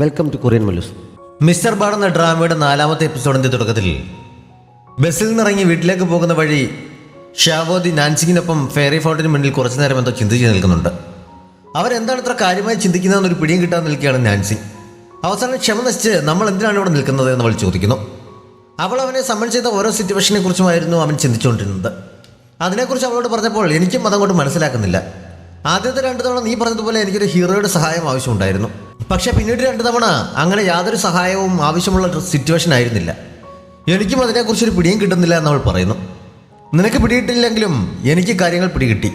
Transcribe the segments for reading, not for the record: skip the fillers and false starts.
Welcome to Korean Mallus. Mister bad എന്ന ഡ്രാമയുടെ 4ാമത്തെ എപ്പിസോഡിന്റെ തുടക്കത്തിൽ ബസ്സിൽ നിന്നിറങ്ങി വീട്ടിലേക്ക് പോകുന്ന വഴി ഷാവോദി നാൻസിങ്ങിനൊപ്പം ഫെയറി ഫൗണ്ടിന് മുന്നിൽ കുറച്ചു നേരം എന്തോ ചിന്തിച്ച് നിൽക്കുന്നുണ്ട്. അവരെന്താണ് ഇത്ര കാര്യമായി ചിന്തിക്കുന്നതെന്നൊരു പിടിയും കിട്ടാൻ നിൽക്കുകയാണ് നാൻസി. അവസാനം ക്ഷമ നശിച്ച് നമ്മൾ എന്തിനാണ് ഇവിടെ നിൽക്കുന്നത് എന്ന് അവൾ ചോദിക്കുന്നു. അവൾ അവനെ സമ്മൺ ചെയ്ത ഓരോ സിറ്റുവേഷനെ കുറിച്ചുമായിരുന്നു അവൻ ചിന്തിച്ചുകൊണ്ടിരുന്നത്. അതിനെക്കുറിച്ച് അവളോട് പറഞ്ഞപ്പോൾ എനിക്കും അതങ്ങോട്ട് മനസ്സിലാക്കുന്നില്ല. ആദ്യത്തെ 2 തവണ നീ പറഞ്ഞതുപോലെ എനിക്കൊരു ഹീറോയുടെ സഹായം ആവശ്യമുണ്ടായിരുന്നു. പക്ഷെ പിന്നീട് 2 തവണ അങ്ങനെ യാതൊരു സഹായവും ആവശ്യമുള്ള സിറ്റുവേഷൻ ആയിരുന്നില്ല. എനിക്കും അതിനെക്കുറിച്ചൊരു പിടിയും കിട്ടുന്നില്ല എന്നവൾ പറയുന്നു. നിനക്ക് പിടികിട്ടില്ലെങ്കിലും എനിക്ക് കാര്യങ്ങൾ പിടികിട്ടി.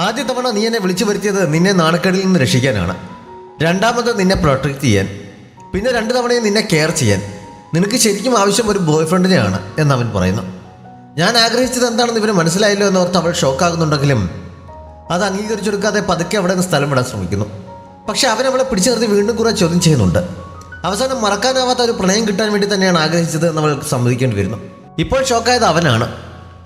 ആദ്യ തവണ നീ എന്നെ വിളിച്ചു വരുത്തിയത് നിന്നെ നാണക്കേടിൽ നിന്ന് രക്ഷിക്കാനാണ്. 2ാമത് നിന്നെ പ്രൊട്ടക്റ്റ് ചെയ്യാൻ. പിന്നെ 2 തവണയും നിന്നെ കെയർ ചെയ്യാൻ. നിനക്ക് ശരിക്കും ആവശ്യം ഒരു ബോയ് ഫ്രണ്ടിനെയാണ് എന്നവൻ പറയുന്നു. ഞാൻ ആഗ്രഹിച്ചത് എന്താണെന്ന് ഇവന് മനസ്സിലായല്ലോ എന്നോർത്ത് അവൾ ഷോക്കാകുന്നുണ്ടെങ്കിലും അത് അംഗീകരിച്ചെടുക്കാതെ പതുക്കെ അവിടെ നിന്ന് സ്ഥലം വിടാൻ ശ്രമിക്കുന്നു. പക്ഷെ അവൻ അവളെ പിടിച്ചു നിർത്തി വീണ്ടും കുറേ ചോദ്യം ചെയ്യുന്നുണ്ട്. അവസാനം മറക്കാനാവാത്ത ഒരു പ്രണയം കിട്ടാൻ വേണ്ടി തന്നെയാണ് ആഗ്രഹിച്ചത് എന്ന് അവൾക്ക് സമ്മതിക്കേണ്ടി വരുന്നു. ഇപ്പോൾ ഷോക്കായത് അവനാണ്.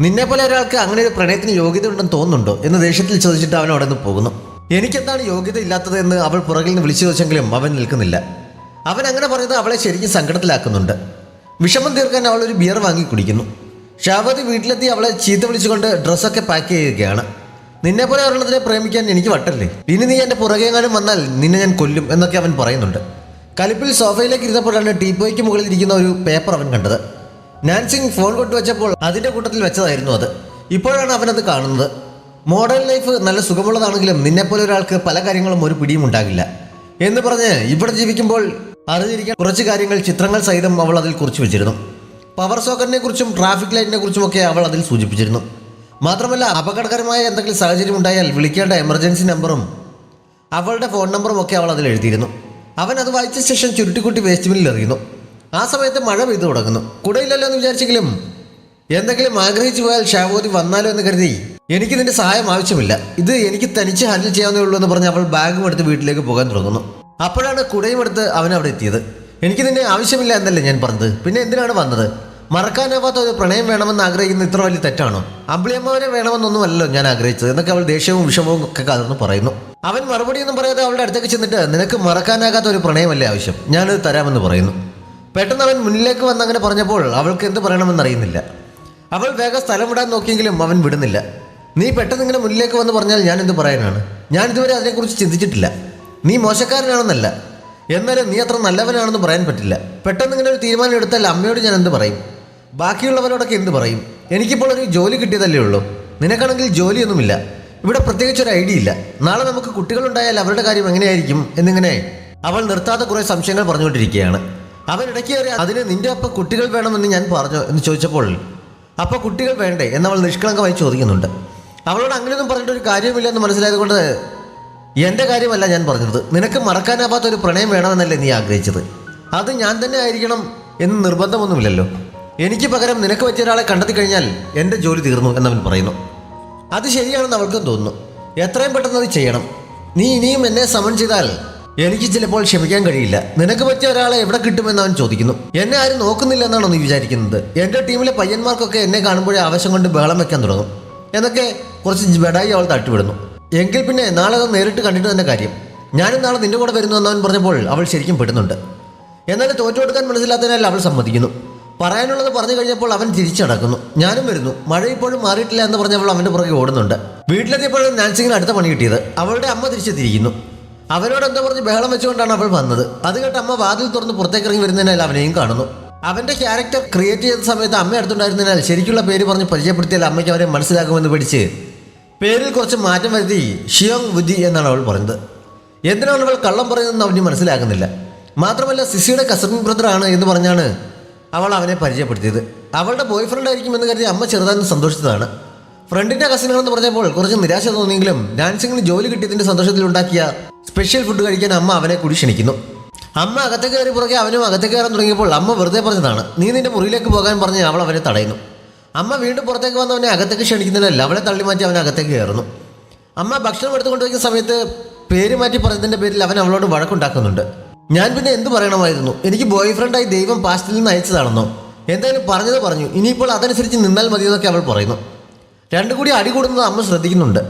നിന്നെപ്പോലെ ഒരാൾക്ക് അങ്ങനെ ഒരു പ്രണയത്തിന് യോഗ്യത ഉണ്ടെന്ന് തോന്നുന്നുണ്ടോ എന്ന് ദേഷ്യത്തിൽ ചോദിച്ചിട്ട് അവൻ അവിടെ നിന്ന് പോകുന്നു. എനിക്കെന്താണ് യോഗ്യത ഇല്ലാത്തത് എന്ന് അവൾ പുറകിൽ നിന്ന് വിളിച്ചു ചോദിച്ചെങ്കിലും അവൻ നിൽക്കുന്നില്ല. അവൻ അങ്ങനെ പറഞ്ഞത് അവളെ ശരിക്കും സങ്കടത്തിലാക്കുന്നുണ്ട്. വിഷമം തീർക്കാൻ അവൾ ഒരു ബിയർ വാങ്ങി കുടിക്കുന്നു. ഷാവതി വീട്ടിലെത്തി അവളെ ചീത്ത വിളിച്ചുകൊണ്ട് ഡ്രസ്സൊക്കെ പാക്ക് ചെയ്യുകയാണ്. നിന്നെപ്പോലെ ഒരെണ്ണത്തിനെ പ്രേമിക്കാൻ എനിക്ക് വട്ടല്ലേ, ഇനി നീ എൻ്റെ പുറകെങ്ങാനും വന്നാൽ നിന്നെ ഞാൻ കൊല്ലും എന്നൊക്കെ അവൻ പറയുന്നുണ്ട്. കലിപ്പിൽ സോഫയിലേക്ക് ഇരുന്നപ്പോഴാണ് ടീപ്പോയ്ക്ക് മുകളിൽ ഇരിക്കുന്ന ഒരു പേപ്പർ അവൻ കണ്ടത്. നാൻസിങ് ഫോൺ കൊണ്ടുവച്ചപ്പോൾ അതിൻ്റെ കൂട്ടത്തിൽ വെച്ചതായിരുന്നു അത്. ഇപ്പോഴാണ് അവനത് കാണുന്നത്. മോഡേൺ ലൈഫ് നല്ല സുഖമുള്ളതാണെങ്കിലും നിന്നെപ്പോലെ ഒരാൾക്ക് പല കാര്യങ്ങളും ഒരു പിടിയും ഉണ്ടാകില്ല എന്ന് പറഞ്ഞ് ഇവിടെ ജീവിക്കുമ്പോൾ അറിഞ്ഞിരിക്കാൻ കുറച്ച് കാര്യങ്ങൾ ചിത്രങ്ങൾ സഹിതം അവൾ അതിൽ കുറിച്ച് വെച്ചിരുന്നു. പവർ സോക്കറ്റിനെ കുറിച്ചും ട്രാഫിക് ലൈറ്റിനെ കുറിച്ചുമൊക്കെ അവൾ അതിൽ സൂചിപ്പിച്ചിരുന്നു. മാത്രമല്ല അപകടകരമായ എന്തെങ്കിലും സാഹചര്യം ഉണ്ടായാൽ വിളിക്കേണ്ട എമർജൻസി നമ്പറും അവളുടെ ഫോൺ നമ്പറും ഒക്കെ അവൾ അതിൽ എഴുതിയിരുന്നു. അവൻ അത് വായിച്ച ശേഷം ചുരുട്ടിക്കുട്ടി വേസ്റ്റ് ബിന്നിൽ എറിയുന്നു. ആ സമയത്ത് മഴ പെയ്തു തുടങ്ങുന്നു. കുടയില്ലല്ലോ എന്ന് വിചാരിച്ചെങ്കിലും എന്തെങ്കിലും ആഗ്രഹിച്ചു പോയാൽ ഷാവോദി വന്നാലോ എന്ന് കരുതി എനിക്ക് നിന്റെ സഹായം ആവശ്യമില്ല, ഇത് എനിക്ക് തനിച്ച് ഹാൻഡിൽ ചെയ്യാവുന്നേ ഉള്ളൂ എന്ന് പറഞ്ഞ് അവൾ ബാഗും എടുത്ത് വീട്ടിലേക്ക് പോകാൻ തുടങ്ങുന്നു. അപ്പോഴാണ് കുടയും എടുത്ത് അവൻ അവിടെ എത്തിയത്. എനിക്ക് നിന്നെ ആവശ്യമില്ല എന്നല്ലേ ഞാൻ പറഞ്ഞത്, പിന്നെ എന്തിനാണ് വന്നത്? മറക്കാനാവാത്ത ഒരു പ്രണയം വേണമെന്ന് ആഗ്രഹിക്കുന്ന ഇത്ര വലിയ തെറ്റാണോ? അമ്പിളിയമ്മവരെ വേണമെന്നൊന്നുമല്ലോ ഞാൻ ആഗ്രഹിച്ചത് എന്നൊക്കെ അവൾ ദേഷ്യവും വിഷമവും ഒക്കെ കലർന്ന് പറയുന്നു. അവൻ മറുപടിയൊന്നും പറയാതെ അവളുടെ അടുത്തേക്ക് ചെന്നിട്ട് നിനക്ക് മറക്കാനാകാത്ത ഒരു പ്രണയമല്ലേ ആവശ്യം, ഞാനത് തരാമെന്ന് പറയുന്നു. പെട്ടെന്ന് അവൻ മുന്നിലേക്ക് വന്ന് അങ്ങനെ പറഞ്ഞപ്പോൾ അവൾക്ക് എന്ത് പറയണമെന്നറിയുന്നില്ല. അവൾ വേഗം സ്ഥലം വിടാൻ നോക്കിയെങ്കിലും അവൻ വിടുന്നില്ല. നീ പെട്ടെന്ന് ഇങ്ങനെ മുന്നിലേക്ക് വന്ന് പറഞ്ഞാൽ ഞാൻ എന്ത് പറയാനാണ്? ഞാൻ ഇതുവരെ അതിനെക്കുറിച്ച് ചിന്തിച്ചിട്ടില്ല. നീ മോശക്കാരനാണെന്നല്ല, എന്നാലും നീ അത്ര നല്ലവനാണെന്ന് പറയാൻ പറ്റില്ല. പെട്ടെന്ന് ഇങ്ങനെ ഒരു തീരുമാനം എടുത്താൽ അമ്മയോട് ഞാൻ എന്ത് പറയും? ബാക്കിയുള്ളവരോടൊക്കെ എന്ത് പറയും? എനിക്കിപ്പോൾ ഒരു ജോലി കിട്ടിയതല്ലേ ഉള്ളൂ. നിനക്കാണെങ്കിൽ ജോലിയൊന്നുമില്ല. ഇവിടെ പ്രത്യേകിച്ച് ഒരു ഐഡിയ ഇല്ല. നാളെ നമുക്ക് കുട്ടികളുണ്ടായാൽ അവരുടെ കാര്യം എങ്ങനെയായിരിക്കും എന്നിങ്ങനെ അവൾ നിർത്താതെ കുറേ സംശയങ്ങൾ പറഞ്ഞുകൊണ്ടിരിക്കുകയാണ്. അവൻ ഇടയ്ക്ക് കയറി അതിന് നിന്റെ അപ്പം കുട്ടികൾ വേണമെന്ന് ഞാൻ പറഞ്ഞോ എന്ന് ചോദിച്ചപ്പോൾ അപ്പോൾ കുട്ടികൾ വേണ്ടേ എന്നവൾ നിഷ്കളങ്കമായി ചോദിക്കുന്നുണ്ട്. അവളോട് അങ്ങനെയൊന്നും പറഞ്ഞിട്ടൊരു കാര്യമില്ല എന്ന് മനസ്സിലായത് കൊണ്ട് എൻ്റെ കാര്യമല്ല ഞാൻ പറഞ്ഞത്. നിനക്ക് മറക്കാനാവാത്ത ഒരു പ്രണയം വേണമെന്നല്ലേ നീ ആഗ്രഹിച്ചത്? അത് ഞാൻ തന്നെ ആയിരിക്കണം എന്ന് നിർബന്ധമൊന്നുമില്ലല്ലോ. എനിക്ക് പകരം നിനക്ക് പറ്റിയ ഒരാളെ കണ്ടെത്തി കഴിഞ്ഞാൽ എൻ്റെ ജോലി തീർന്നു എന്നവൻ പറയുന്നു. അത് ശരിയാണെന്ന് അവൾക്കും തോന്നുന്നു. എത്രയും പെട്ടെന്ന് അത് ചെയ്യണം. നീ ഇനിയും എന്നെ സമൺ ചെയ്താൽ എനിക്ക് ചിലപ്പോൾ ക്ഷമിക്കാൻ കഴിയില്ല. നിനക്ക് പറ്റിയ ഒരാളെ എവിടെ കിട്ടുമെന്ന് അവൻ ചോദിക്കുന്നു. എന്നെ ആരും നോക്കുന്നില്ല എന്നാണോ നീ വിചാരിക്കുന്നത്? എൻ്റെ ടീമിലെ പയ്യന്മാർക്കൊക്കെ എന്നെ കാണുമ്പോഴേ ആവശ്യം കൊണ്ട് ബഹളം വെക്കാൻ തുടങ്ങും എന്നൊക്കെ കുറച്ച് ബെടായി അവൾ തട്ടിവിടുന്നു. എങ്കിൽ പിന്നെ നാളെ അത് നേരിട്ട് കണ്ടിട്ട് തന്നെ കാര്യം. ഞാനും നാളെ നിന്റെ കൂടെ വരുന്നു എന്നവൻ പറഞ്ഞപ്പോൾ അവൾ ശരിക്കും പെടുന്നുണ്ട്. എന്നാൽ തോറ്റു കൊടുക്കാൻ മനസ്സിലാത്തതിനാൽ അവൾ സമ്മതിക്കുന്നു. പറയാനുള്ളത് പറഞ്ഞു കഴിഞ്ഞപ്പോൾ അവൻ തിരിച്ചടക്കുന്നു. ഞാനും വരുന്നു, മഴ ഇപ്പോഴും മാറിയിട്ടില്ല എന്ന് പറഞ്ഞപ്പോൾ അവൻ്റെ പുറകെ ഓടുന്നുണ്ട്. വീട്ടിലെത്തിയപ്പോഴും നാൻസിങ്ങിന് അടുത്ത പണി കിട്ടിയത്. അവളുടെ അമ്മ തിരിച്ചെത്തിയിരിക്കുന്നു. അവനോട് എന്താ പറഞ്ഞ് ബഹളം വെച്ചുകൊണ്ടാണ് അവൾ വന്നത്. അത് കേട്ട് അമ്മ വാതിൽ തുറന്ന് പുറത്തേക്ക് ഇറങ്ങി വരുന്നതിനാൽ അവനെയും കാണുന്നു. അവൻ്റെ ക്യാരക്ടർ ക്രിയേറ്റ് ചെയ്ത സമയത്ത് അമ്മ അടുത്തുണ്ടായിരുന്നതിനാൽ ശരിക്കുള്ള പേര് പറഞ്ഞ് പരിചയപ്പെടുത്തിയാൽ അമ്മയ്ക്ക് അവരെ മനസ്സിലാക്കുമെന്ന് പഠിച്ച് പേരിൽ കുറച്ച് മാറ്റം വരുത്തി ഷിയോങ് വുജി എന്നാണ് അവൾ പറഞ്ഞത്. എന്തിനാണ് അവൾ കള്ളം പറയുന്നതെന്ന് അവന് മനസ്സിലാക്കുന്നില്ല. മാത്രമല്ല സിസിയുടെ കസിൻ ബ്രദറാണ് എന്ന് പറഞ്ഞാണ് അവൾ അവനെ പരിചയപ്പെടുത്തിയത്. അവളുടെ ബോയ് ഫ്രണ്ട് ആയിരിക്കുമെന്ന് കരുതി അമ്മ ചെറുതായി സന്തോഷിച്ചതാണ്. ഫ്രണ്ടിൻ്റെ കസിനാണെന്ന് പറഞ്ഞപ്പോൾ കുറച്ച് നിരാശ തോന്നിയെങ്കിലും ഡാൻസിങ്ങിന് ജോലി കിട്ടിയതിൻ്റെ സന്തോഷത്തിൽ ഉണ്ടാക്കിയ സ്പെഷ്യൽ ഫുഡ് കഴിക്കാൻ അമ്മ അവനെ കൂടി ക്ഷണിക്കുന്നു. അമ്മ അകത്തേക്ക് കയറി പുറകെ അവനും അകത്തേക്ക് കയറാൻ തുടങ്ങിയപ്പോൾ അമ്മ വെറുതെ പറഞ്ഞതാണ്. നീ നിന്റെ മുറിയിലേക്ക് പോകാൻ പറഞ്ഞ് അവൾ അവനെ തടയുന്നു. അമ്മ വീണ്ടും പുറത്തേക്ക് വന്നവനെ അകത്തേക്ക് ക്ഷണിക്കുന്നതിനല്ല അവളെ തള്ളി മാറ്റി അവൻ അകത്തേക്ക് കയറുന്നു. അമ്മ ഭക്ഷണം എടുത്തുകൊണ്ടിരിക്കുന്ന സമയത്ത് പേര് മാറ്റി പറഞ്ഞതിൻ്റെ പേരിൽ അവൻ അവളോട് വഴക്കുണ്ടാക്കുന്നുണ്ട്. ഞാൻ പിന്നെ എന്ത് പറയണമായിരുന്നു? എനിക്ക് ബോയ് ഫ്രണ്ടായി ദൈവം പാസ്റ്റിൽ നിന്ന് അയച്ചതാണെന്നോ? എന്തായാലും പറഞ്ഞത് പറഞ്ഞു, ഇനിയിപ്പോൾ അതനുസരിച്ച് നിന്നാൽ മതിയെന്നൊക്കെ അവൾ പറയുന്നു. രണ്ടു കൂടി അടി കൂടുന്നത് അമ്മ ശ്രദ്ധിക്കുന്നുണ്ട്.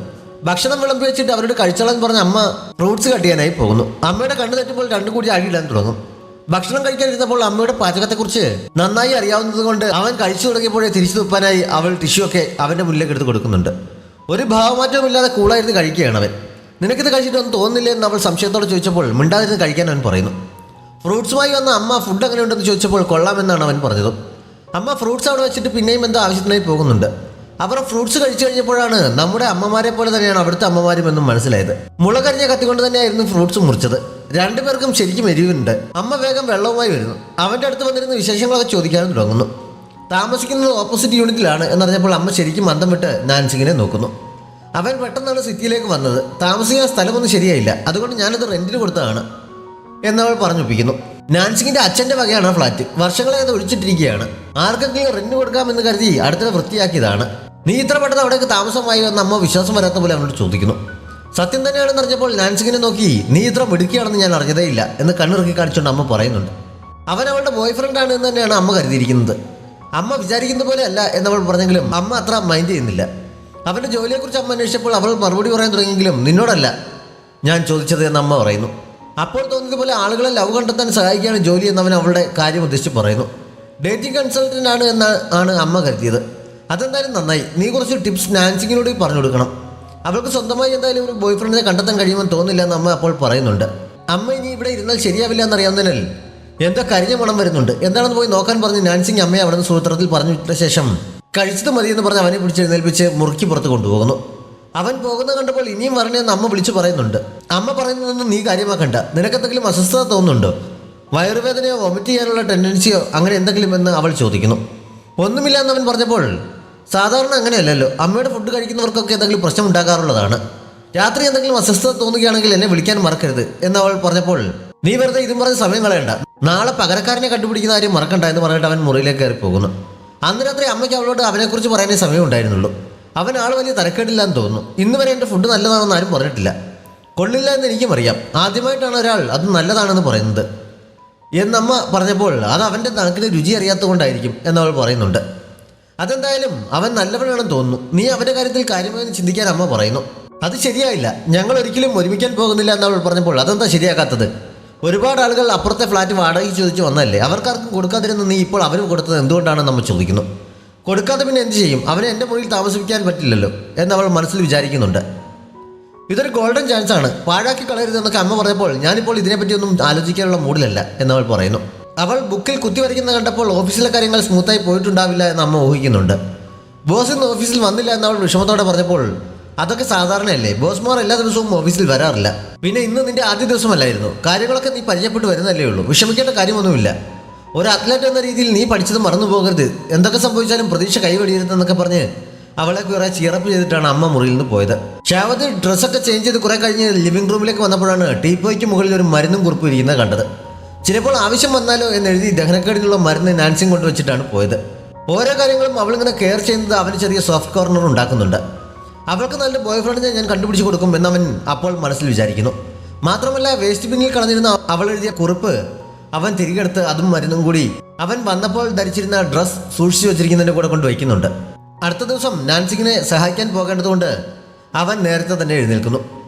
ഭക്ഷണം വിളമ്പി വെച്ചിട്ട് അവരോട് കഴിച്ചോളാൻ പറഞ്ഞ അമ്മ ഫ്രൂട്ട്സ് കട്ട് ചെയ്യാനായി പോകുന്നു. അമ്മയുടെ കണ്ണു തെറ്റുമ്പോൾ രണ്ടു കൂടി അടിയിടാൻ തുടങ്ങും. ഭക്ഷണം കഴിക്കാനിരുന്നപ്പോൾ അമ്മയുടെ പാചകത്തെക്കുറിച്ച് നന്നായി അറിയാവുന്നത് കൊണ്ട് അവൻ കഴിച്ചു തുടങ്ങിയപ്പോഴേ തിരിച്ചു തുപ്പാനായി അവൾ ടിഷ്യൂ ഒക്കെ അവൻ്റെ മുന്നിലേക്ക് എടുത്ത് കൊടുക്കുന്നുണ്ട്. ഒരു ഭാവമാറ്റവുമില്ലാതെ കൂളായിരുന്നു കഴിക്കുകയാണ് അവൻ. നിനക്കിത് കഴിച്ചിട്ടൊന്നും തോന്നുന്നില്ല എന്ന് അവൾ സംശയത്തോടെ ചോദിച്ചപ്പോൾ മിണ്ടാതിരുന്ന് കഴിക്കാൻ അവൻ പറയുന്നു. ഫ്രൂട്ട്സുമായി വന്ന അമ്മ ഫുഡ് എങ്ങനെയുണ്ടെന്ന് ചോദിച്ചപ്പോൾ കൊള്ളാമെന്നാണ് അവൻ പറഞ്ഞത്. അമ്മ ഫ്രൂട്ട്സ് അവിടെ വെച്ചിട്ട് പിന്നെയും എന്തോ ആവശ്യത്തിനായി പോകുന്നുണ്ട്. അവർ ഫ്രൂട്ട്സ് കഴിച്ചു കഴിഞ്ഞപ്പോഴാണ് നമ്മുടെ അമ്മമാരെ പോലെ തന്നെയാണ് അവിടുത്തെ അമ്മമാരും എന്നും മനസ്സിലായത്. മുളകരിഞ്ഞ കത്തിക്കൊണ്ട് തന്നെയായിരുന്നു ഫ്രൂട്ട്സ് മുറിച്ചത്. രണ്ടുപേർക്കും ശരിക്കും എരിവുണ്ട്. അമ്മ വേഗം വെള്ളവുമായി വരുന്നു. അവൻ്റെ അടുത്ത് വന്നിരുന്ന വിശേഷങ്ങളൊക്കെ ചോദിക്കാനും തുടങ്ങുന്നു. താമസിക്കുന്നത് ഓപ്പോസിറ്റ് യൂണിറ്റിലാണ് എന്നറിഞ്ഞപ്പോൾ അമ്മ ശരിക്കും അന്തം വിട്ട് നാൻസിങ്ങിനെ നോക്കുന്നു. അവൻ പെട്ടെന്നാണ് സിറ്റിയിലേക്ക് വന്നത്. താമസിക്കാൻ സ്ഥലമൊന്നും ശരിയായില്ല, അതുകൊണ്ട് ഞാനത് റെന്റിന് കൊടുത്തതാണ് എന്നവൾ പറഞ്ഞൊപ്പിക്കുന്നു. നാൻസിങ്ങിന്റെ അച്ഛൻ്റെ വകയാണ് ഫ്ലാറ്റ്. വർഷങ്ങളെ അത് ഒഴിച്ചിട്ടിരിക്കുകയാണ്. ആർക്കെങ്കിലും റെന്റ് കൊടുക്കാമെന്ന് കരുതി അടുത്തിടെ വൃത്തിയാക്കിയതാണ്. നീ ഇത്ര പെട്ടെന്ന് അവിടേക്ക് താമസമായി എന്ന് അമ്മ വിശ്വാസം വരാത്ത പോലെ അവനോട് ചോദിക്കുന്നു. സത്യം തന്നെയാണെന്ന് അറിഞ്ഞപ്പോൾ നാൻസിങ്ങിനെ നോക്കി നീ ഇത്ര മിടുക്കിയാണെന്ന് ഞാൻ അറിഞ്ഞതേ ഇല്ല എന്ന് കണ്ണിറുക്കി കാണിച്ചുകൊണ്ട് അമ്മ പറയുന്നുണ്ട്. അവൻ അവളുടെ ബോയ് ഫ്രണ്ട് ആണ് എന്ന് തന്നെയാണ് അമ്മ കരുതിയിരിക്കുന്നത്. അമ്മ വിചാരിക്കുന്ന പോലെ അല്ല എന്നവൾ പറഞ്ഞെങ്കിലും അമ്മ അത്ര മൈൻഡ് ചെയ്യുന്നില്ല. അവൻ്റെ ജോലിയെക്കുറിച്ച് അമ്മ അന്വേഷിച്ചപ്പോൾ അവൾ മറുപടി പറയാൻ തുടങ്ങിയെങ്കിലും നിന്നോടല്ല ഞാൻ ചോദിച്ചത് എന്ന് അമ്മ പറയുന്നു. അപ്പോൾ തോന്നിയതുപോലെ ആളുകളെ ലവ് കണ്ടെത്താൻ സഹായിക്കുകയാണ് ജോലി എന്നവൻ അവളുടെ കാര്യം ഉദ്ദേശിച്ച് പറയുന്നു. ഡേറ്റിംഗ് കൺസൾട്ടൻ്റ് ആണ് എന്നാണ് അമ്മ കരുതിയത്. അതെന്തായാലും നന്നായി. നീ കുറച്ച് ടിപ്സ് നാൻസിങ്ങിനോട് പറഞ്ഞു കൊടുക്കണം. അവൾക്ക് സ്വന്തമായി എന്തായാലും ഒരു ബോയ് ഫ്രണ്ടിനെ കണ്ടെത്താൻ കഴിയുമെന്ന് തോന്നില്ല എന്ന് അമ്മ അപ്പോൾ പറയുന്നുണ്ട്. അമ്മ ഇനി ഇവിടെ ഇരുന്നാൽ ശരിയാവില്ല എന്നറിയാവുന്നതിനാൽ എന്തോ കരിഞ്ഞ മണം വരുന്നുണ്ട്, എന്താണെന്ന് പോയി നോക്കാൻ പറഞ്ഞ് നാൻസിങ് അമ്മയെ അവിടെ നിന്ന് സൂത്രത്തിൽ പറഞ്ഞു വിട്ട ശേഷം കഴിച്ചത് മതിയെന്ന് പറഞ്ഞ് അവനെ പിടിച്ചെഴുന്നേൽപ്പിച്ച് മുറുക്കി പുറത്ത് കൊണ്ടുപോകുന്നു. അവൻ പോകുന്നത് കണ്ടപ്പോൾ ഇനിയും വരണേന്ന് അമ്മ വിളിച്ചു പറയുന്നുണ്ട്. അമ്മ പറയുന്നതൊന്നും നീ കാര്യമാക്കണ്ട. നിനക്കെന്തെങ്കിലും അസ്വസ്ഥത തോന്നുന്നുണ്ടോ? വയറുവേദനയോ വൊമിറ്റ് ചെയ്യാനുള്ള ടെൻഡൻസിയോ അങ്ങനെ എന്തെങ്കിലും എന്ന് അവൾ ചോദിക്കുന്നു. ഒന്നുമില്ല എന്നവൻ പറഞ്ഞപ്പോൾ സാധാരണ അങ്ങനെയല്ലല്ലോ, അമ്മയുടെ ഫുഡ് കഴിക്കുന്നവർക്കൊക്കെ എന്തെങ്കിലും പ്രശ്നം ഉണ്ടാകാറുള്ളതാണ്. രാത്രി എന്തെങ്കിലും അസ്വസ്ഥത തോന്നുകയാണെങ്കിൽ എന്നെ വിളിക്കാൻ മറക്കരുത് എന്നവൾ പറഞ്ഞപ്പോൾ നീ വെറുതെ ഇതും പറഞ്ഞ് സമയം കളയണ്ട, നാളെ പകരക്കാരനെ കണ്ടുപിടിക്കുന്ന കാര്യം മറക്കണ്ട എന്ന് പറഞ്ഞിട്ട് അവൻ മുറിയിലേക്ക് കയറി പോകുന്നു. അന്ന് രാത്രി അമ്മയ്ക്ക് അവളോട് അവനെക്കുറിച്ച് പറയാനേ സമയം ഉണ്ടായിരുന്നുള്ളൂ. അവൻ ആൾ വലിയ തരക്കേടില്ലാന്ന് തോന്നുന്നു. ഇന്ന് വരെ എൻ്റെ ഫുഡ് നല്ലതാണെന്ന് ആരും പറഞ്ഞിട്ടില്ല. കൊള്ളില്ല എന്ന് എനിക്കും അറിയാം. ആദ്യമായിട്ടാണ് ഒരാൾ അത് നല്ലതാണെന്ന് പറയുന്നത് എന്നമ്മ പറഞ്ഞപ്പോൾ അത് അവൻ്റെ നാക്കിന് രുചി അറിയാത്തത് കൊണ്ടായിരിക്കും എന്നവൾ പറയുന്നുണ്ട്. അതെന്തായാലും അവൻ നല്ലവനാണെന്ന് തോന്നുന്നു. നീ അവൻ്റെ കാര്യത്തിൽ കാര്യമായി ചിന്തിക്കാൻ അമ്മ പറയുന്നു. അത് ശരിയായില്ല, ഞങ്ങൾ ഒരിക്കലും ഒരുമിക്കാൻ പോകുന്നില്ല എന്നവൾ പറഞ്ഞപ്പോൾ അതെന്താ ശരിയാക്കാത്തത്? ഒരുപാട് ആളുകൾ അപ്പുറത്തെ ഫ്ലാറ്റ് വാടകയ്ക്ക് ചോദിച്ചു വന്നല്ലേ, അവർക്കാർക്കും കൊടുക്കാതിരുന്ന നീ ഇപ്പോൾ അവന് കൊടുത്തത് എന്തുകൊണ്ടാണെന്ന് നമ്മൾ ചോദിക്കുന്നു. കൊടുക്കാതെ പിന്നെ എന്ത് ചെയ്യും? അവനെ എൻ്റെ മുറിയിൽ താമസിപ്പിക്കാൻ പറ്റില്ലല്ലോ എന്നവൾ മനസ്സിൽ വിചാരിക്കുന്നുണ്ട്. ഇതൊരു ഗോൾഡൻ ചാൻസ് ആണ്, പാഴാക്കി കളയരുതെന്നൊക്കെ അമ്മ പറഞ്ഞപ്പോൾ ഞാനിപ്പോൾ ഇതിനെപ്പറ്റിയൊന്നും ആലോചിക്കാനുള്ള മൂഡിലല്ല എന്നവൾ പറയുന്നു. അവൾ ബുക്കിൽ കുത്തി വരയ്ക്കുന്ന കണ്ടപ്പോൾ ഓഫീസിലെ കാര്യങ്ങൾ സ്മൂത്തായി പോയിട്ടുണ്ടാവില്ല എന്ന് അമ്മ ഊഹിക്കുന്നുണ്ട്. ബോസ് ഇന്ന് ഓഫീസിൽ വന്നില്ല എന്നവൾ വിഷമത്തോടെ പറഞ്ഞപ്പോൾ അതൊക്കെ സാധാരണയല്ലേ, ബോസ്മാർ എല്ലാ ദിവസവും ഓഫീസിൽ വരാറില്ല. പിന്നെ ഇന്ന് നിന്റെ ആദ്യ ദിവസമല്ലായിരുന്നു, കാര്യങ്ങളൊക്കെ നീ പരിചയപ്പെട്ട് വരുന്നല്ലേ ഉള്ളൂ, വിഷമിക്കേണ്ട കാര്യമൊന്നുമില്ല. ഒരു അത്ലറ്റ് എന്ന രീതിയിൽ നീ പഠിച്ചത് മറന്നു പോകരുത്, എന്തൊക്കെ സംഭവിച്ചാലും പ്രതീക്ഷ കൈവടിയരുതെന്നൊക്കെ പറഞ്ഞ് അവളെ കുറെ ചിയറപ്പ് ചെയ്തിട്ടാണ് അമ്മ മുറിയിൽ നിന്ന് പോയത്. ഷാവതി ഡ്രസ്സൊക്കെ ചേഞ്ച് ചെയ്ത് കുറെ കഴിഞ്ഞ് ലിവിംഗ് റൂമിലേക്ക് വന്നപ്പോഴാണ് ടീപ്പോയ്ക്ക് മുകളിൽ ഒരു മരുന്നും കുറിപ്പ് ഇരിക്കുന്നത് കണ്ടത്. ചിലപ്പോൾ ആവശ്യം വന്നാലോ എന്നെഴുതി ദഹനക്കേടിനുള്ള മരുന്ന് നാൻസിങ് കൊണ്ടുവച്ചിട്ടാണ് പോയത്. ഓരോ കാര്യങ്ങളും അവളിങ്ങനെ കെയർ ചെയ്യുന്നത് അവന് ചെറിയ സോഫ്റ്റ് കോർണർ ഉണ്ടാക്കുന്നുണ്ട്. അവൾക്ക് നല്ല ബോയ് ഫ്രണ്ടിനെ ഞാൻ കണ്ടുപിടിച്ച് കൊടുക്കും എന്നവൻ അപ്പോൾ മനസ്സിൽ വിചാരിക്കുന്നു. മാത്രമല്ല വേസ്റ്റ് ബിന്നിൽ കളഞ്ഞിരുന്ന അവൾ എഴുതിയ കുറിപ്പ് അവൻ തിരികെടുത്ത് അതും മരുന്നും കൂടി അവൻ വന്നപ്പോൾ ധരിച്ചിരുന്ന ഡ്രസ്സ് സൂക്ഷിച്ചു വെച്ചിരിക്കുന്നതിൻ്റെ കൂടെ കൊണ്ട് വയ്ക്കുന്നുണ്ട്. അടുത്ത ദിവസം നാൻസിങ്ങിനെ സഹായിക്കാൻ പോകേണ്ടതുകൊണ്ട് അവൻ നേരത്തെ തന്നെ എഴുന്നേൽക്കുന്നു.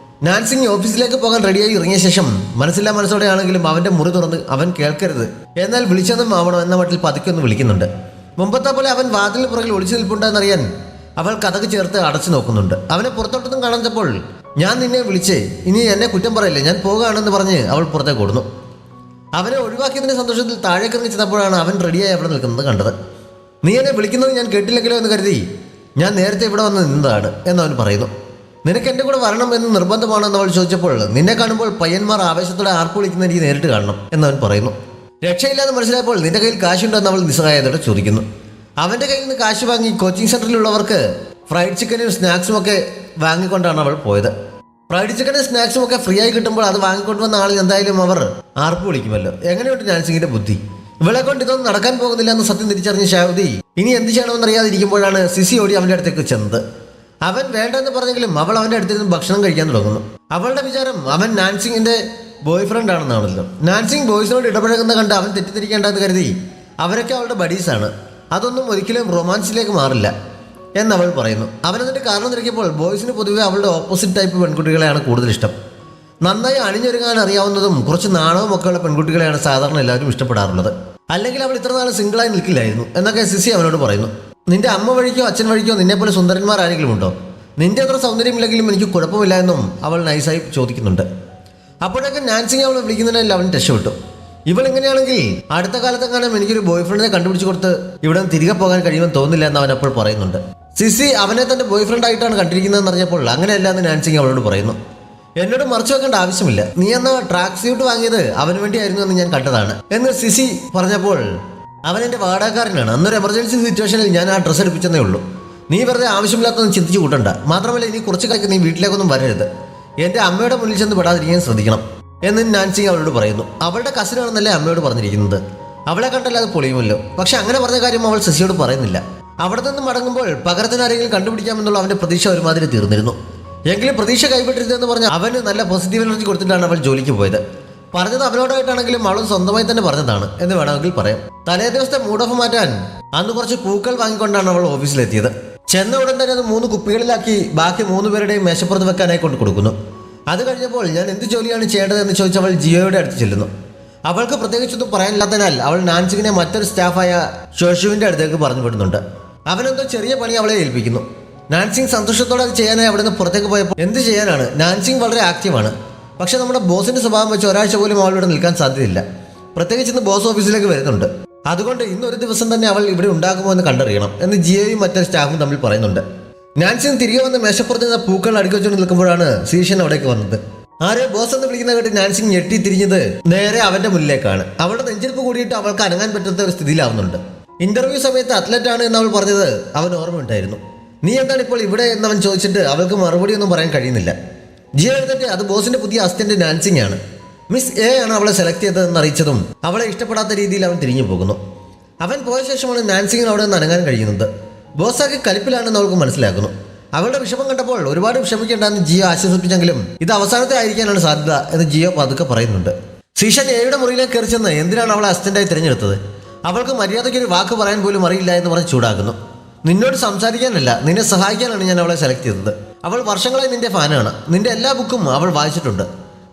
നാൻസിങ് ഓഫീസിലേക്ക് പോകാൻ റെഡിയായി ഇറങ്ങിയ ശേഷം മനസ്സില്ലാ മനസ്സോടെയാണെങ്കിലും അവൻ്റെ മുറി തുറന്ന് അവൻ കേൾക്കരുത്, എന്നാൽ വിളിച്ചതും ആവണം എന്ന മട്ടിൽ പതുക്കെ വിളിക്കുന്നുണ്ട്. മുമ്പത്തെ പോലെ അവൻ വാതിലിന് പുറകിൽ ഒളിച്ചു നിൽപ്പുണ്ടെന്നറിയാൻ അവൾ കഥക് ചേർത്ത് അടച്ചു നോക്കുന്നുണ്ട്. അവനെ പുറത്തോട്ടൊന്നും കാണാത്തപ്പോൾ ഞാൻ നിന്നെ വിളിച്ചേ, ഇനി എന്നെ കുറ്റം പറയില്ലേ, ഞാൻ പോകുകയാണെന്ന് പറഞ്ഞ് അവൾ പുറത്തേക്ക് ഓടുന്നു. അവനെ ഒഴിവാക്കിയതിൻ്റെ സന്തോഷത്തിൽ താഴേക്ക് ഇറങ്ങി ചെന്നപ്പോഴാണ് അവൻ റെഡിയായി അവിടെ നിൽക്കുന്നത് കണ്ടത്. നീ എന്നെ വിളിക്കുന്നത് ഞാൻ കേട്ടില്ലെങ്കിലോ എന്ന് കരുതി ഞാൻ നേരത്തെ ഇവിടെ വന്ന് നിന്നതാണ് എന്നവൻ പറയുന്നു. നിനക്ക് എൻ്റെ കൂടെ വരണം എന്ന് നിർബന്ധമാണെന്ന് അവൾ ചോദിച്ചപ്പോൾ നിന്നെ കാണുമ്പോൾ പയ്യന്മാർ ആവേശത്തോടെ ആർപ്പ് വിളിക്കുന്ന എനിക്ക് നേരിട്ട് കാണണം എന്നവൻ പറയുന്നു. രക്ഷയില്ലാതെ മനസ്സിലായപ്പോൾ നിന്റെ കയ്യിൽ കാശുണ്ടോ എന്ന് അവൾ നിസ്സഹായതയോടെ ചോദിക്കുന്നു. അവൻ്റെ കയ്യിൽ നിന്ന് കാശ് വാങ്ങി കോച്ചിങ് സെൻറ്ററിലുള്ളവർക്ക് ഫ്രൈഡ് ചിക്കനും സ്നാക്സും ഒക്കെ വാങ്ങിക്കൊണ്ടാണ് അവൾ പോയത്. ഫ്രൈഡ് ചിക്കനും സ്നാക്സും ഒക്കെ ഫ്രീ ആയി കിട്ടുമ്പോൾ അത് വാങ്ങിക്കൊണ്ടുവന്ന ആളിൽ എന്തായാലും അവർ ആർപ്പ് വിളിക്കുമല്ലോ. എങ്ങനെയുണ്ട് നാൻസിങ്ങിന്റെ ബുദ്ധി? ഇവളെ കൊണ്ട് ഇതൊന്നും നടക്കാൻ പോകുന്നില്ല എന്ന് സത്യം തിരിച്ചറിഞ്ഞ ഷാവതി ഇനി എന്ത് ചെയ്യണമെന്നറിയാതിരിക്കുമ്പോഴാണ് സിസി ഓടി അവൻ്റെ അടുത്തേക്ക് ചെന്നത്. അവൻ വേണ്ടെന്ന് പറഞ്ഞെങ്കിലും അവൾ അവൻ്റെ അടുത്ത് നിന്ന് ഭക്ഷണം കഴിക്കാൻ തുടങ്ങുന്നു. അവളുടെ വിചാരം അവൻ നാൻസിങ്ങിന്റെ ബോയ് ഫ്രണ്ട് ആണെന്നാണല്ലോ. നാൻസിങ് ബോയ്സിനോട് ഇടപഴകുന്ന കണ്ട് അവൻ തെറ്റിദ്ധരിക്കേണ്ടെന്ന് കരുതി അവരൊക്കെ അവളുടെ ബഡീസാണ്, അതൊന്നും ഒരിക്കലും റൊമാൻസിലേക്ക് മാറില്ല എന്നവൾ പറയുന്നു. അവനെന്നിട്ട് കാരണം തിരക്കിയപ്പോൾ ബോയ്സിന് പൊതുവെ അവളുടെ ഓപ്പോസിറ്റ് ടൈപ്പ് പെൺകുട്ടികളെയാണ് കൂടുതൽ ഇഷ്ടം. നന്നായി അണിഞ്ഞൊരുങ്ങാൻ അറിയാവുന്നതും കുറച്ച് നാണവും ഒക്കെയുള്ള പെൺകുട്ടികളെയാണ് സാധാരണ എല്ലാവരും ഇഷ്ടപ്പെടാറുള്ളത്. അല്ലെങ്കിൽ അവൾ ഇത്ര നാൾ സിംഗിളായി നിൽക്കില്ലായിരുന്നു എന്നൊക്കെ സിസി അവനോട് പറയുന്നു. നിന്റെ അമ്മ വഴിക്കോ അച്ഛൻ വഴിക്കോ നിന്നെപ്പോലെ സുന്ദരന്മാർ ആരെങ്കിലും ഉണ്ടോ? നിന്റെ അത്ര സൗന്ദര്യമില്ലെങ്കിലും എനിക്ക് കുഴപ്പമില്ല എന്നും അവൾ നൈസായി ചോദിക്കുന്നുണ്ട്. അപ്പോഴൊക്കെ നാൻസിയെ അവൾ വിളിക്കുന്നതിനാൽ അവൻ രക്ഷപ്പെട്ടു. ഇവൾ ഇങ്ങനെയാണെങ്കിൽ അടുത്ത കാലത്തെങ്ങാനും എനിക്കൊരു ബോയ് ഫ്രണ്ടിനെ കണ്ടുപിടിച്ച് കൊടുത്ത് ഇവിടെ തിരികെ പോകാൻ കഴിയുമെന്ന് തോന്നുന്നില്ല എന്ന് അവൻ അപ്പോൾ പറയുന്നുണ്ട്. സിസി അവനെ തന്റെ ബോയ് ഫ്രണ്ട് ആയിട്ടാണ് കണ്ടിരിക്കുന്നതെന്ന് അറിഞ്ഞപ്പോൾ അങ്ങനെയല്ല എന്ന് നാൻസി അവളോട് പറയുന്നു. എന്നോട് മറച്ചു വെക്കേണ്ട ആവശ്യമില്ല, നീ എന്ന ട്രാക്ക് സ്യൂട്ട് വാങ്ങിയത് അവന് വേണ്ടിയായിരുന്നു എന്ന് ഞാൻ കണ്ടതാണ് എന്ന് സിസി പറഞ്ഞപ്പോൾ അവൻ എൻ്റെ വാടകക്കാരനാണ്. അന്നൊരു എമർജൻസി സിറ്റുവേഷനിൽ ഞാൻ ആ ഡ്രസ്സ് എടുപ്പിച്ചെന്നേ ഉള്ളൂ. നീ വെറുതെ ആവശ്യമില്ലാത്തൊന്നും ചിന്തിച്ചു കൂട്ടണ്ട. മാത്രമല്ല ഇനി കുറച്ച് കാലത്ത് നീ വീട്ടിലേക്കൊന്നും വരരുത്. എൻ്റെ അമ്മയുടെ മുന്നിൽ ചെന്ന് പെടാതിരിക്കാൻ ശ്രദ്ധിക്കണം എന്ന് നാൻസി അവളോട് പറയുന്നു. അവളുടെ കസിനാണെന്നല്ലേ അമ്മയോട് പറഞ്ഞിരിക്കുന്നത്. അവളെ കണ്ടല്ലാതെ പൊളിയുമല്ലോ. പക്ഷെ അങ്ങനെ പറഞ്ഞ കാര്യം അവൾ ശശിയോട് പറയുന്നില്ല. അവിടെ നിന്ന് മടങ്ങുമ്പോൾ പകരത്തിന് ആരെങ്കിലും കണ്ടുപിടിക്കാമെന്നുള്ള അവൻ്റെ പ്രതീക്ഷ ഒരുമാതിരി തീർന്നിരുന്നു. എങ്കിലും പ്രതീക്ഷ കൈവിട്ടരുതെന്ന് പറഞ്ഞ് അവന് നല്ല പോസിറ്റീവ് എനർജി കൊടുത്തിട്ടാണ് അവൾ ജോലിക്ക് പോയത്. പറഞ്ഞത് അവനോടായിട്ടാണെങ്കിലും അവളും സ്വന്തമായി തന്നെ പറഞ്ഞതാണ് എന്ന് വേണമെങ്കിൽ പറയാം. തലേ ദിവസത്തെ മൂഡ് ഓഫ് മാറ്റാൻ അന്ന് കുറച്ച് പൂക്കൾ വാങ്ങിക്കൊണ്ടാണ് അവൾ ഓഫീസിലെത്തിയത്. ചെന്ന ഉടൻ തന്നെ അത് 3 കുപ്പികളിലാക്കി ബാക്കി 3 പേരുടെയും മേശപ്പുറത്ത് വെക്കാനായി കൊണ്ട് കൊടുക്കുന്നു. അത് കഴിഞ്ഞപ്പോൾ ഞാൻ എന്ത് ജോലിയാണ് ചെയ്യേണ്ടതെന്ന് ചോദിച്ച് അവൾ ജിയോയുടെ അടുത്ത് ചെല്ലുന്നു. അവൾക്ക് പ്രത്യേകിച്ചൊന്നും പറയാനില്ലാത്തതിനാൽ അവൾ നാൻസിങ്ങിനെ മറ്റൊരു സ്റ്റാഫായ ഷോഷുവിൻ്റെ അടുത്തേക്ക് പറഞ്ഞു വിടുന്നുണ്ട്. അവനെന്തോ ചെറിയ പണി അവളെ ഏൽപ്പിക്കുന്നു. നാൻസിങ് സന്തോഷത്തോടെ അത് ചെയ്യാനായി അവിടെ നിന്ന് പുറത്തേക്ക് പോയപ്പോൾ എന്ത് ചെയ്യാനാണ്, നാൻസിങ് വളരെ ആക്റ്റീവാണ്. പക്ഷെ നമ്മുടെ ബോസിന്റെ സ്വഭാവം വെച്ച് ഒരാഴ്ച പോലും അവളിവിടെ നിൽക്കാൻ സാധ്യതയില്ല. പ്രത്യേകിച്ച് ഇന്ന് ബോസ് ഓഫീസിലേക്ക് വരുന്നുണ്ട്. അതുകൊണ്ട് ഇന്നൊരു ദിവസം തന്നെ അവൾ ഇവിടെ ഉണ്ടാകുമോ എന്ന് കണ്ടറിയണം എന്ന് ജിയോയും മറ്റൊരു സ്റ്റാഫും തമ്മിൽ പറയുന്നുണ്ട്. നാൻസിങ് തിരികെ വന്ന് മേശപ്പുറത്ത് നിന്ന് പൂക്കൾ അടുക്കി വെച്ചുകൊണ്ട് നിൽക്കുമ്പോഴാണ് സീഷൻ അവിടേക്ക് വന്നത്. ആരെ ബോസ് എന്ന് വിളിക്കുന്ന കേട്ട് നാൻസിങ് ഞെട്ടി തിരിഞ്ഞത് നേരെ അവന്റെ മുന്നിലേക്കാണ്. അവളുടെ നെഞ്ചിരിപ്പ് കൂടിയിട്ട് അവൾക്ക് അനങ്ങാൻ പറ്റാത്ത ഒരു സ്ഥിതിയിലാവുന്നുണ്ട്. ഇന്റർവ്യൂ സമയത്ത് അത്ലറ്റ് ആണ് എന്ന് അവൾ പറഞ്ഞത് അവൻ ഓർമ്മയുണ്ടായിരുന്നു. നീ എന്താണ് ഇപ്പോൾ ഇവിടെ എന്നവൻ ചോദിച്ചിട്ട് അവൾക്ക് മറുപടി ഒന്നും പറയാൻ കഴിയുന്നില്ല. ജിയോ എഴുതിട്ട് അത് ബോസിന്റെ പുതിയ അസിസ്റ്റന്റ് നാൻസിങ് ആണ്. മിസ് എ ആണ് അവളെ സെലക്ട് ചെയ്തതെന്ന് അറിയിച്ചതും അവളെ ഇഷ്ടപ്പെടാത്ത രീതിയിൽ അവൻ തിരിഞ്ഞു പോകുന്നു. അവൻ പോയ ശേഷമാണ് നാൻസിങ്ങിന് അവിടെ നിന്ന് അനങ്ങാൻ കഴിയുന്നത്. ബോസാക്കി കലിപ്പിലാണെന്ന് അവൾക്ക് മനസ്സിലാക്കുന്നു. അവളുടെ വിഷമം കണ്ടപ്പോൾ ഒരുപാട് വിഷമിക്കേണ്ടെന്ന് ജിയോ ആശ്വസിപ്പിച്ചെങ്കിലും ഇത് അവസാനത്തെ ആയിരിക്കാനാണ് സാധ്യത എന്ന് ജിയോ പതുക്കെ പറയുന്നുണ്ട്. സീഷൻ എയുടെ മുറിയിലേക്ക് കയറി ചെന്ന് എന്തിനാണ് അവളെ അസിസ്റ്റന്റായി തിരഞ്ഞെടുത്തത്? അവൾക്ക് മര്യാദയ്ക്ക് ഒരു വാക്ക് പറയാൻ പോലും അറിയില്ല എന്ന് പറഞ്ഞ് ചൂടാക്കുന്നു. നിന്നോട് സംസാരിക്കാനല്ല, നിന്നെ സഹായിക്കാനാണ് ഞാൻ അവളെ സെലക്ട് ചെയ്തത്. അവൾ വർഷങ്ങളായി നിന്റെ ഫാനാണ്. നിന്റെ എല്ലാ ബുക്കും അവൾ വായിച്ചിട്ടുണ്ട്.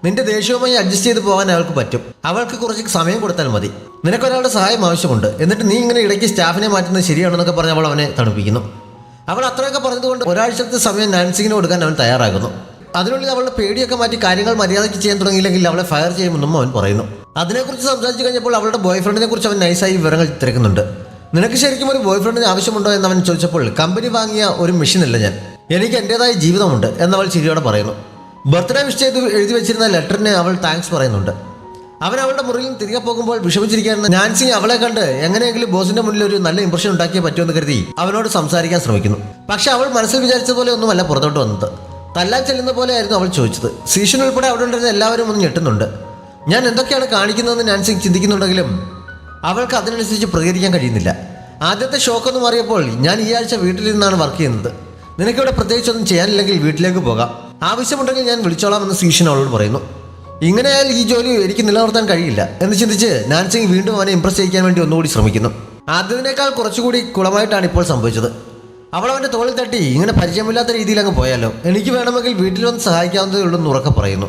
നിന്റെ ദേഷ്യവുമായി അഡ്ജസ്റ്റ് ചെയ്ത് പോകാൻ അവൾക്ക് പറ്റും. അവൾക്ക് കുറച്ച് സമയം കൊടുത്താൽ മതി. നിനക്കൊരാളുടെ സഹായം ആവശ്യമുണ്ട്. എന്നിട്ട് നീ ഇങ്ങനെ ഇടയ്ക്ക് സ്റ്റാഫിനെ മാറ്റുന്നത് ശരിയാണെന്നൊക്കെ പറഞ്ഞ് അവൾ അവനെ തണുപ്പിക്കുന്നു. അവൾ അത്രയൊക്കെ പറഞ്ഞതുകൊണ്ട് ഒരാഴ്ചത്തെ സമയം നാൻസിങ്ങിന് കൊടുക്കാൻ അവൻ തയ്യാറാകുന്നു. അതിനുള്ളിൽ അവളുടെ പേടിയൊക്കെ മാറ്റി കാര്യങ്ങൾ മര്യാദയ്ക്ക് ചെയ്യാൻ തുടങ്ങിയില്ലെങ്കിൽ അവളെ ഫയർ ചെയ്യുമെന്നും അവൻ പറയുന്നു. അതിനെക്കുറിച്ച് സംസാരിച്ചു കഴിഞ്ഞപ്പോൾ അവളുടെ ബോയ് ഫ്രണ്ടിനെ കുറിച്ച് അവൻ നൈസായി വിവരങ്ങൾ തിരക്കുന്നുണ്ട്. നിനക്ക് ശരിക്കും ഒരു ബോയ് ഫ്രണ്ടിന് ആവശ്യമുണ്ടോ എന്നവൻ ചോദിച്ചപ്പോൾ കമ്പനി വാങ്ങിയ ഒരു മെഷീനല്ല ഞാൻ, എനിക്ക് എൻ്റെതായ ജീവിതമുണ്ട് എന്നവൾ ചിരിയോടെ പറയുന്നു. ബർത്ത്ഡേ വിഷ് ചെയ്ത് എഴുതി വെച്ചിരുന്ന ലെറ്ററിന് അവൾ താങ്ക്സ് പറയുന്നുണ്ട്. അവൻ അവളുടെ മുറിയിൽ തിരികെ പോകുമ്പോൾ വിഷമിച്ചിരിക്കുന്ന നാൻസി അവളെ കണ്ട് എങ്ങനെയെങ്കിലും ബോസിന്റെ മുന്നിൽ ഒരു നല്ല ഇംപ്രഷൻ ഉണ്ടാക്കിയേ പറ്റുമെന്ന് കരുതി അവനോട് സംസാരിക്കാൻ ശ്രമിക്കുന്നു. പക്ഷെ അവൾ മനസ്സിൽ വിചാരിച്ചതുപോലെ ഒന്നുമല്ല പുറത്തോട്ട് വന്നത്. തല്ലാൻ ചെല്ലുന്ന പോലെ ആയിരുന്നു അവൾ ചോദിച്ചത്. സീഷൻ ഉൾപ്പെടെ അവിടെ ഉണ്ടായിരുന്ന എല്ലാവരും ഒന്ന് ഞെട്ടുന്നുണ്ട്. ഞാൻ എന്തൊക്കെയാണ് കാണിക്കുന്നതെന്ന് നാൻസി ചിന്തിക്കുന്നുണ്ടെങ്കിലും അവൾക്ക് അതിനനുസരിച്ച് പ്രതികരിക്കാൻ കഴിയുന്നില്ല. ആദ്യത്തെ ഷോക്കൊന്നും മാറിയപ്പോൾ ഞാൻ ഈ ആഴ്ച വീട്ടിൽ നിന്നാണ് വർക്ക് ചെയ്യുന്നത്. നിനക്കിവിടെ പ്രത്യേകിച്ചൊന്നും ചെയ്യാനില്ലെങ്കിൽ വീട്ടിലേക്ക് പോകാം. ആവശ്യമുണ്ടെങ്കിൽ ഞാൻ വിളിച്ചോളാം എന്ന് സീഷൻ അവളോട് പറയുന്നു. ഇങ്ങനെയായാൽ ഈ ജോലി എനിക്ക് നിലനിർത്താൻ കഴിയില്ല എന്ന് ചിന്തിച്ച് നാൻസിങ് വീണ്ടും അവനെ ഇംപ്രസ് ചെയ്യിക്കാൻ വേണ്ടി ഒന്നുകൂടി ശ്രമിക്കുന്നു. ആദ്യത്തിനേക്കാൾ കുറച്ചുകൂടി കുളമായിട്ടാണ് ഇപ്പോൾ സംഭവിച്ചത്. അവൾ അവൻ്റെ തോളിൽ തട്ടി ഇങ്ങനെ പരിചയമില്ലാത്ത രീതിയിൽ അങ്ങ് പോയാലോ, എനിക്ക് വേണമെങ്കിൽ വീട്ടിൽ വന്ന് സഹായിക്കാവുന്നതേ ഉള്ളൂ എന്ന് ഉറക്കെ പറയുന്നു.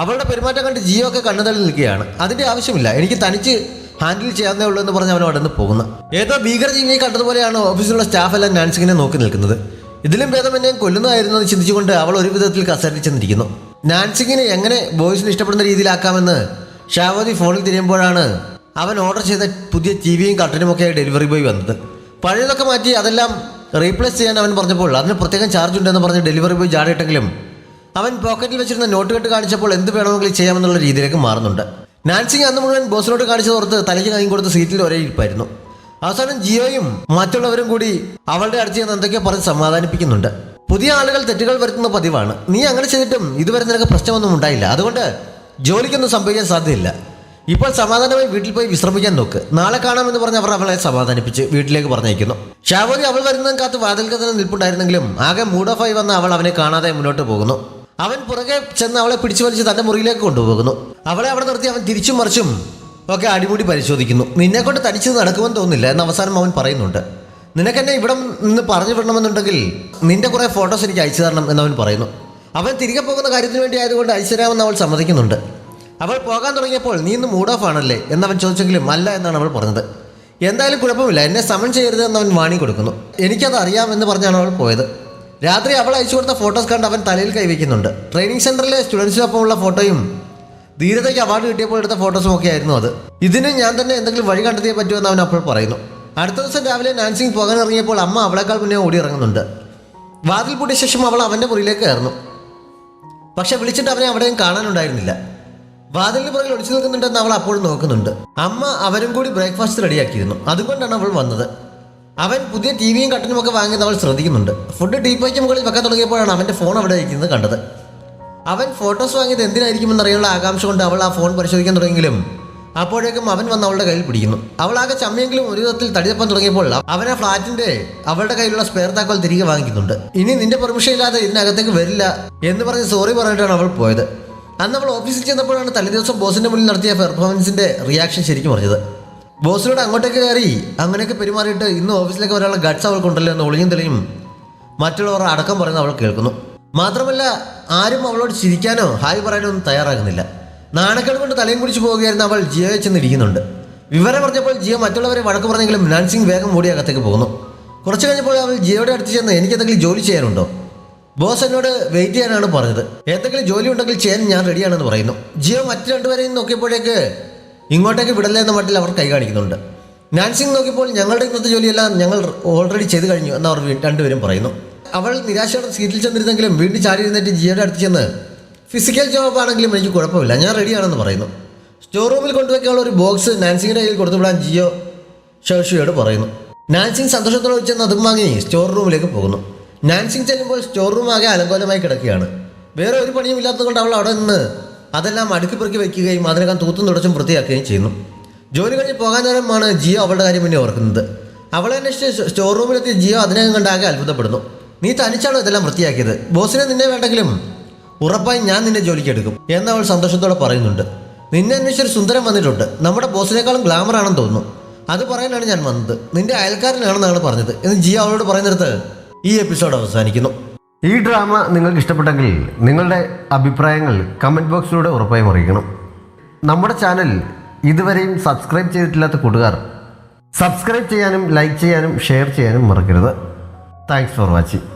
അവളുടെ പെരുമാറ്റം കണ്ട് ജിയോ ഒക്കെ കണ്ണുതള്ളി നിൽക്കുകയാണ്. അതിൻ്റെ ആവശ്യമില്ല, എനിക്ക് തനിച്ച് ഹാൻഡിൽ ചെയ്യാവുന്നേ ഉള്ളൂ എന്ന് പറഞ്ഞ് അവൻ അവിടെ നിന്ന് പോകുന്നു. ഏതോ ഭീകരജീവിയെ കണ്ടതുപോലെയാണ് ഓഫീസിലുള്ള സ്റ്റാഫെല്ലാം നാൻസിങ്ങിനെ നോക്കി നിൽക്കുന്നത്. ഇതിലും ഭേദം എന്നെ കൊല്ലുന്നതായിരുന്നു എന്ന് ചിന്തിച്ചുകൊണ്ട് അവൾ ഒരു വിധത്തിൽ കസേരയിൽ ചെന്നിരിക്കുന്നു. നാൻസിങ്ങിനെ എങ്ങനെ ബോയ്സിന് ഇഷ്ടപ്പെടുന്ന രീതിയിലാക്കാമെന്ന് ഷാവതി ഫോണിൽ തിരിയുമ്പോഴാണ് അവൻ ഓർഡർ ചെയ്ത പുതിയ ടിവിയും കട്ടനുമൊക്കെയായി ഡെലിവറി ബോയ് വന്നത്. പഴയതൊക്കെ മാറ്റി അതെല്ലാം റീപ്ലേസ് ചെയ്യാൻ അവൻ പറഞ്ഞപ്പോൾ അതിന് പ്രത്യേകം ചാർജ് ഉണ്ടെന്ന് പറഞ്ഞ് ഡെലിവറി ബോയ് ജാടിയിട്ടെങ്കിലും അവൻ പോക്കറ്റിൽ വെച്ചിരുന്ന നോട്ട് കെട്ട് കാണിച്ചപ്പോൾ എന്ത് വേണമെങ്കിലും ചെയ്യാമെന്നുള്ള രീതിയിലേക്ക് മാറുന്നുണ്ട്. നാൻസിങ് അന്ന് മുഴുവൻ ബോസിനോട് കാണിച്ചതോർത്ത് തലയ്ക്ക് കൈ കൊടുത്ത് സീറ്റിൽ ഒരേ ഇരിപ്പായിരുന്നു. അവസാനം ജിയോയും മറ്റുള്ളവരും കൂടി അവളുടെ അടുത്ത് ചെന്ന് എന്തൊക്കെയോ പറഞ്ഞ് സമാധാനിപ്പിക്കുന്നുണ്ട്. പുതിയ ആളുകൾ തെറ്റുകൾ വരുത്തുന്ന പതിവാണ്. നീ അങ്ങനെ ചെയ്തിട്ടും ഇതുവരെ നിനക്ക് പ്രശ്നമൊന്നും ഉണ്ടായില്ല. അതുകൊണ്ട് ജോലിക്കൊന്നും സംഭവിക്കാൻ സാധ്യതയില്ല. ഇപ്പോൾ സമാധാനമായി വീട്ടിൽ പോയി വിശ്രമിക്കാൻ നോക്ക്. നാളെ കാണാമെന്ന് പറഞ്ഞ് അവർ അവളെ സമാധാനിപ്പിച്ച് വീട്ടിലേക്ക് പറഞ്ഞയക്കുന്നു. ഷാവതി അവൾ വരുന്നതും കാത്ത് വാതിൽക്ക് തന്നെ നിൽപ്പുണ്ടായിരുന്നെങ്കിലും ആകെ മൂഡ് ഓഫ് ആയി വന്ന് അവൾ അവനെ കാണാതെ മുന്നോട്ട് പോകുന്നു. അവൻ പുറകെ ചെന്ന് അവളെ പിടിച്ചു വലിച്ച് തന്റെ മുറിയിലേക്ക് കൊണ്ടുപോകുന്നു. അവളെ അവിടെ നിർത്തി അവൻ തിരിച്ചും മറിച്ചും ഒക്കെ അടിമുടി പരിശോധിക്കുന്നു. നിന്നെ കൊണ്ട് തനിച്ച് നടക്കുമെന്ന് തോന്നുന്നില്ല എന്ന് അവസാനം അവൻ പറയുന്നുണ്ട്. നിനക്കെന്നെ ഇവിടെ നിന്ന് പറഞ്ഞു വിടണമെന്നുണ്ടെങ്കിൽ നിന്റെ കുറേ ഫോട്ടോസ് എനിക്ക് അയച്ചു തരണം എന്നവൻ പറയുന്നു. അവൻ തിരികെ പോകുന്ന കാര്യത്തിന് വേണ്ടി ആയതുകൊണ്ട് ഐശ്വര്യാമെന്ന് അവൾ സമ്മതിക്കുന്നുണ്ട്. അവൾ പോകാൻ തുടങ്ങിയപ്പോൾ നീ ഇന്ന് മൂഡ് ഓഫ് ആണല്ലേ എന്നവൻ ചോദിച്ചെങ്കിലും അല്ല എന്നാണ് അവൾ പറഞ്ഞത്. എന്തായാലും കുഴപ്പമില്ല, എന്നെ സമൺ ചെയ്യരുത് എന്ന് അവൻ വാണി കൊടുക്കുന്നു. എനിക്കത് അറിയാമെന്ന് പറഞ്ഞാണ് അവൾ പോയത്. രാത്രി അവൾ അയച്ചു കൊടുത്ത ഫോട്ടോസ് കണ്ട് അവൻ തലയിൽ കൈവയ്ക്കുന്നുണ്ട്. ട്രെയിനിങ് സെൻറ്ററിലെ സ്റ്റുഡൻസിനൊപ്പമുള്ള ഫോട്ടോയും ധീരതയ്ക്ക് അവാർഡ് കിട്ടിയപ്പോൾ എടുത്ത ഫോട്ടോസും ഒക്കെ ആയിരുന്നു അത്. ഇതിന് ഞാൻ തന്നെ എന്തെങ്കിലും വഴി കണ്ടെത്തിയേ പറ്റുമെന്ന് അവൻ അപ്പോൾ പറയുന്നു. അടുത്ത ദിവസം രാവിലെ നാൻസിങ് പോകാൻ ഇറങ്ങിയപ്പോൾ അമ്മ അവളെക്കാൾ മുന്നേ ഓടി ഇറങ്ങുന്നുണ്ട്. വാതിൽ പൂട്ടിയ ശേഷം അവൾ അവൻ്റെ മുറിയിലേക്ക് കയറുന്നു. പക്ഷെ വിളിച്ചിട്ട് അവനെ അവിടെയും കാണാനുണ്ടായിരുന്നില്ല. വാതിലിന് പുറകിൽ ഒളിച്ചു നിൽക്കുന്നുണ്ടെന്ന് അവൾ അപ്പോഴും നോക്കുന്നുണ്ട്. അമ്മ അവരും കൂടി ബ്രേക്ക്ഫാസ്റ്റ് റെഡിയാക്കിയിരുന്നു, അതുകൊണ്ടാണ് അവൾ വന്നത്. അവൻ പുതിയ ടിവിയും കട്ടനും ഒക്കെ വാങ്ങിയത് അവൾ ശ്രദ്ധിക്കുന്നുണ്ട്. ഫുഡ് ടീപ്പോയ്ക്ക് മുകളിൽ വെക്കാൻ തുടങ്ങിയപ്പോഴാണ് അവൻ്റെ ഫോൺ അവിടെ ഇരിക്കുന്നത് കണ്ടത്. അവൻ ഫോട്ടോസ് വാങ്ങിയത് എന്തിനായിരിക്കുമെന്ന് അറിയാനുള്ള ആകാംക്ഷ കൊണ്ട് അവൾ ആ ഫോൺ പരിശോധിക്കാൻ തുടങ്ങിയെങ്കിലും അപ്പോഴേക്കും അവൻ വന്ന് അവളുടെ കയ്യിൽ പിടിക്കുന്നു. അവൾ ആകെ ചമ്മയെങ്കിലും ഒരു വിധത്തിൽ തടിതപ്പാൻ തുടങ്ങിയപ്പോൾ അവൻ ആ ഫ്ലാറ്റിന്റെ അവളുടെ കയ്യിലുള്ള സ്പെയർ താക്കോൽ തിരികെ വാങ്ങിക്കുന്നുണ്ട്. ഇനി നിന്റെ പെർമിഷൻ ഇല്ലാതെ ഇതിനകത്തേക്ക് വരില്ല എന്ന് പറഞ്ഞ് സോറി പറഞ്ഞിട്ടാണ് അവൾ പോയത്. അന്ന് അവൾ ഓഫീസിൽ ചെന്നപ്പോഴാണ് തലേദിവസം ബോസിന്റെ മുന്നിൽ നടത്തിയ പെർഫോമൻസിന്റെ റിയാക്ഷൻ ശരിക്കും പറഞ്ഞത്. ബോസിനോട് അങ്ങോട്ടേക്ക് കയറി അങ്ങനെയൊക്കെ പെരുമാറിയിട്ട് ഇന്ന് ഓഫീസിലേക്ക് ഒരാളുടെ ഗട്ട്സ് അവൾക്കുണ്ടല്ലോ എന്ന് ഒളിയും തെളിയും മറ്റുള്ളവർ അടക്കം പറയുന്നത് അവൾ കേൾക്കുന്നു. മാത്രമല്ല ആരും അവളോട് ചിരിക്കാനോ ഹായ് പറയാനോ ഒന്നും തയ്യാറാകുന്നില്ല. നാണക്കേട് കൊണ്ട് തലയും കുടിച്ച് പോവുകയായിരുന്നു അവൾ ജിയോയെ ചെന്നിരിക്കുന്നുണ്ട്. വിവരം പറഞ്ഞപ്പോൾ ജിയോ മറ്റുള്ളവരെ വഴക്ക് പറഞ്ഞെങ്കിലും നാൻസിങ് വേഗം ഓടി അകത്തേക്ക് പോകുന്നു. കുറച്ച് കഴിഞ്ഞപ്പോൾ അവൾ ജിയോയുടെ അടുത്ത് ചെന്ന് എനിക്ക് എന്തെങ്കിലും ജോലി ചെയ്യാനുണ്ടോ, ബോസ് എന്നോട് വെയിറ്റ് ചെയ്യാനാണ് പറഞ്ഞത്, എന്തെങ്കിലും ജോലി ഉണ്ടെങ്കിൽ ചെയ്യാൻ ഞാൻ റെഡിയാണെന്ന് പറയുന്നു. ജിയോ മറ്റു രണ്ടുപേരെയും നോക്കിയപ്പോഴേക്ക് ഇങ്ങോട്ടേക്ക് വിടല്ലേ എന്ന മട്ടിൽ അവർ കൈ കാണിക്കുന്നുണ്ട്. നാൻസിങ് നോക്കിയപ്പോൾ ഞങ്ങളുടെ ഇന്നത്തെ ജോലിയെല്ലാം ഞങ്ങൾ ഓൾറെഡി ചെയ്ത് കഴിഞ്ഞു എന്ന് അവർ രണ്ടുപേരും പറയുന്നു. അവൾ നിരാശയോടെ സീറ്റിൽ ചെന്നിരുന്നെങ്കിലും വീണ്ടും ചാടി ഇരുന്നിട്ട് ജിയോയുടെ അടുത്ത് ചെന്ന് ഫിസിക്കൽ ജോബ് ആണെങ്കിലും എനിക്ക് കുഴപ്പമില്ല, ഞാൻ റെഡിയാണെന്ന് പറയുന്നു. സ്റ്റോർ റൂമിൽ കൊണ്ടുവയ്ക്കാനുള്ള ഒരു ബോക്സ് നാൻസിങ്ങിൻ്റെ കയ്യിൽ കൊടുത്തുവിടാൻ ജിയോ ഷോഷിയോട് പറയുന്നു. നാൻസിങ് സന്തോഷത്തോടെ വെച്ചെന്ന് അതും വാങ്ങി സ്റ്റോർ റൂമിലേക്ക് പോകുന്നു. നാൻസിങ് ചെല്ലുമ്പോൾ സ്റ്റോർ റൂം ആകെ അലങ്കോലമായി കിടക്കുകയാണ്. വേറെ ഒരു പണിയും ഇല്ലാത്തതുകൊണ്ട് അവൾ അവിടെ നിന്ന് അതെല്ലാം അടുക്കി പെറുക്കി വയ്ക്കുകയും അതിനകം തൂത്തും തുടച്ചും വൃത്തിയാക്കുകയും ചെയ്യുന്നു. ജോലി കഴിഞ്ഞ് പോകാൻ നേരമാണ് ജിയോ അവളുടെ കാര്യം പിന്നെ ഓർക്കുന്നത്. അവളെ അന്വേഷിച്ച് സ്റ്റോർ റൂമിലെത്തിയ ജിയോ അതിനകം കണ്ടാകെ അത്ഭുതപ്പെടുന്നു. നീ തനിച്ചാണോ ഇതെല്ലാം വൃത്തിയാക്കിയത്, ബോസിനെ നിന്നെ വേണ്ടെങ്കിലും ഉറപ്പായും ഞാൻ നിന്നെ ജോലിക്ക് എടുക്കും എന്നവൾ സന്തോഷത്തോടെ പറയുന്നുണ്ട്. നിന്നെ അന്വേഷിച്ചൊരു സുന്ദരം വന്നിട്ടുണ്ട്, നമ്മുടെ ബോസിനേക്കാളും ഗ്ലാമർ ആണെന്ന് തോന്നുന്നു, അത് പറയാനാണ് ഞാൻ വന്നത്, നിന്റെ അയൽക്കാരനാണെന്നാണ് പറഞ്ഞത് എന്ന് ജിയോ അവളോട് പറയുന്നിടത്ത് ഈ എപ്പിസോഡ് അവസാനിക്കുന്നു. ഈ ഡ്രാമ നിങ്ങൾക്ക് ഇഷ്ടപ്പെട്ടെങ്കിൽ നിങ്ങളുടെ അഭിപ്രായങ്ങൾ കമൻറ്റ് ബോക്സിലൂടെ ഉറപ്പായും അറിയിക്കണം. നമ്മുടെ ചാനൽ ഇതുവരെയും സബ്സ്ക്രൈബ് ചെയ്തിട്ടില്ലാത്ത കൂട്ടുകാർ സബ്സ്ക്രൈബ് ചെയ്യാനും ലൈക്ക് ചെയ്യാനും ഷെയർ ചെയ്യാനും മറക്കരുത്. Thanks for watching.